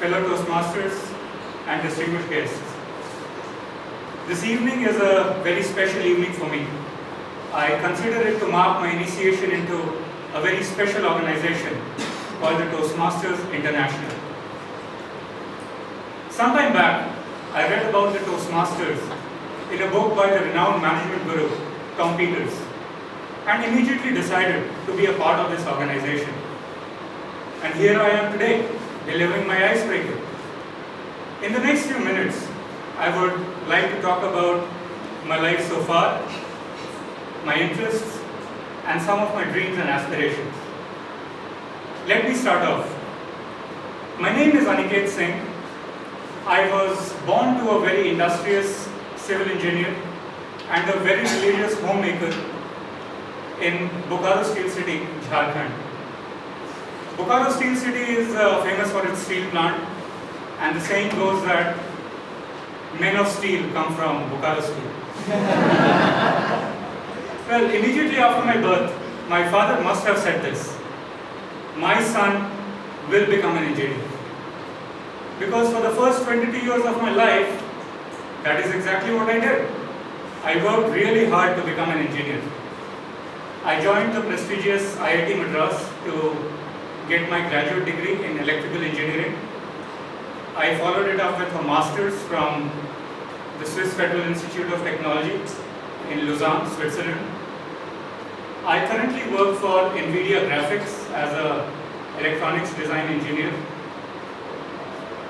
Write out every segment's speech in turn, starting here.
fellow Toastmasters, and distinguished guests. This evening is a very special evening for me. I consider it to mark my initiation into a very special organization called the Toastmasters International. Sometime back, I read about the Toastmasters in a book by the renowned management guru, Tom Peters, and immediately decided to be a part of this organization. And here I am today, delivering my icebreaker. In the next few minutes, I would like to talk about my life so far, my interests, and some of my dreams and aspirations. Let me start off. My name is Aniket Singh. I was born to a very industrious civil engineer and a very religious homemaker in Bokaro Steel City, Jharkhand. Bokaro Steel City is famous for its steel plant, and the saying goes that men of steel come from Bokaro Steel. Well, immediately after my birth, my father must have said this: my son will become an engineer. Because for the first 22 years of my life, that is exactly what I did. I worked really hard to become an engineer. I joined the prestigious IIT Madras to get my graduate degree in electrical engineering. I followed it up with a master's from the Swiss Federal Institute of Technology in Lausanne, Switzerland. I currently work for NVIDIA Graphics as an electronics design engineer.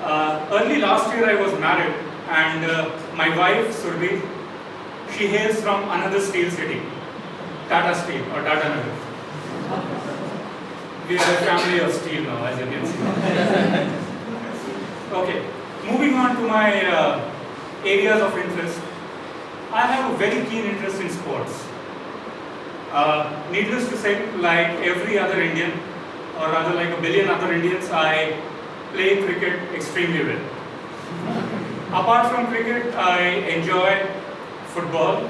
Early last year I was married, and my wife Surbhi, she hails from another steel city, Tata Steel or Tata Nagar. We are a family of steel now, as you can see. Okay, moving on to my areas of interest. I have a very keen interest in sports. Needless to say, like every other Indian, or rather like a billion other Indians, I play cricket extremely well. Apart from cricket, I enjoy football,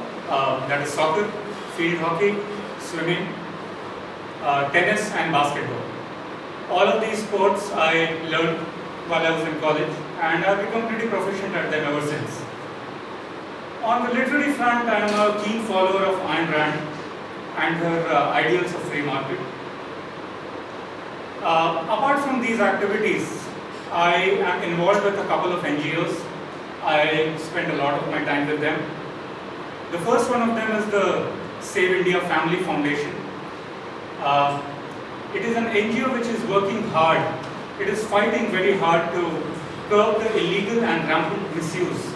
that is soccer, field hockey, swimming, tennis and basketball. All of these sports I learned while I was in college, and I've become pretty proficient at them ever since. On the literary front, I am a keen follower of Ayn Rand and her ideals of free market. Apart from these activities, I am involved with a couple of NGOs. I spend a lot of my time with them. The first one of them is the Save India Family Foundation. It is an NGO which is working hard. It is fighting very hard to curb the illegal and rampant misuse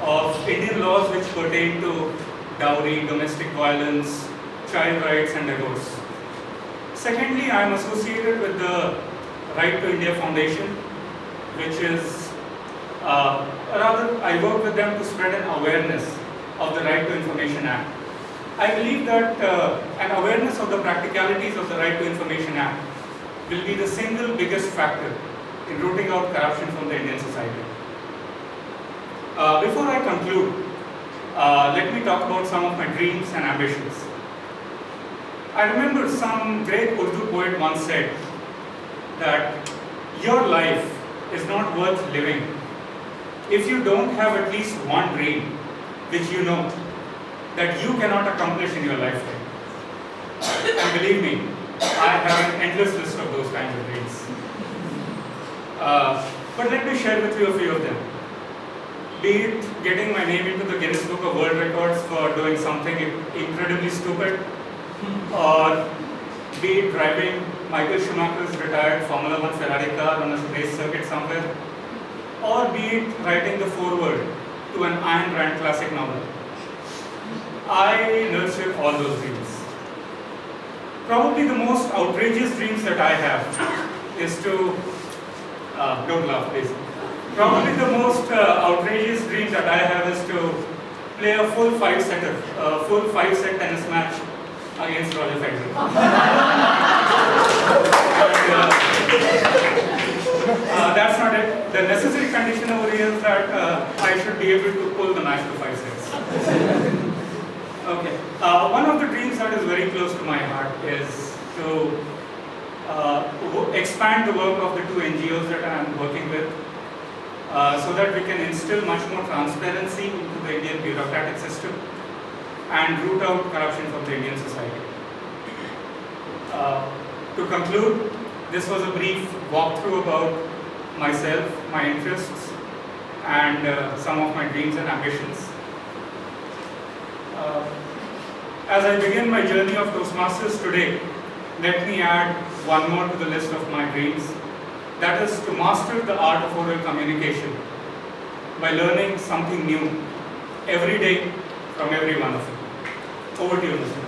of Indian laws which pertain to dowry, domestic violence, child rights and divorce. Secondly, I am associated with the Right to India Foundation, which is, I work with them to spread an awareness of the Right to Information Act. I believe that an awareness of the practicalities of the Right to Information Act will be the single biggest factor in rooting out corruption from the Indian society. Before I conclude, let me talk about some of my dreams and ambitions. I remember some great Urdu poet once said that your life is not worth living if you don't have at least one dream which you know that you cannot accomplish in your lifetime. And believe me, I have an endless list of those kinds of dreams. But let me share with you a few of them. Be it getting my name into the Guinness Book of World Records for doing something incredibly stupid, or be it driving Michael Schumacher's retired Formula 1 Ferrari car on a race circuit somewhere, or be it writing the foreword to an Ayn Rand classic novel. I nurture all those dreams. Probably the most outrageous dreams that I have is to, don't laugh please. Probably the most outrageous dream that I have is to play a full 5-set tennis match against Roger Federer. That's not it. The necessary condition over here is that I should be able to pull the match to 5 sets. Okay. One of the dreams that is very close to my heart is to expand the work of the two NGOs that I am working with, so that we can instill much more transparency into the Indian bureaucratic system and root out corruption from the Indian society. To conclude, this was a brief walkthrough about myself, my interests, and some of my dreams and ambitions. As I begin my journey of Toastmasters today, let me add one more to the list of my dreams. That is to master the art of oral communication by learning something new every day from every one of you. Over to you, Mr.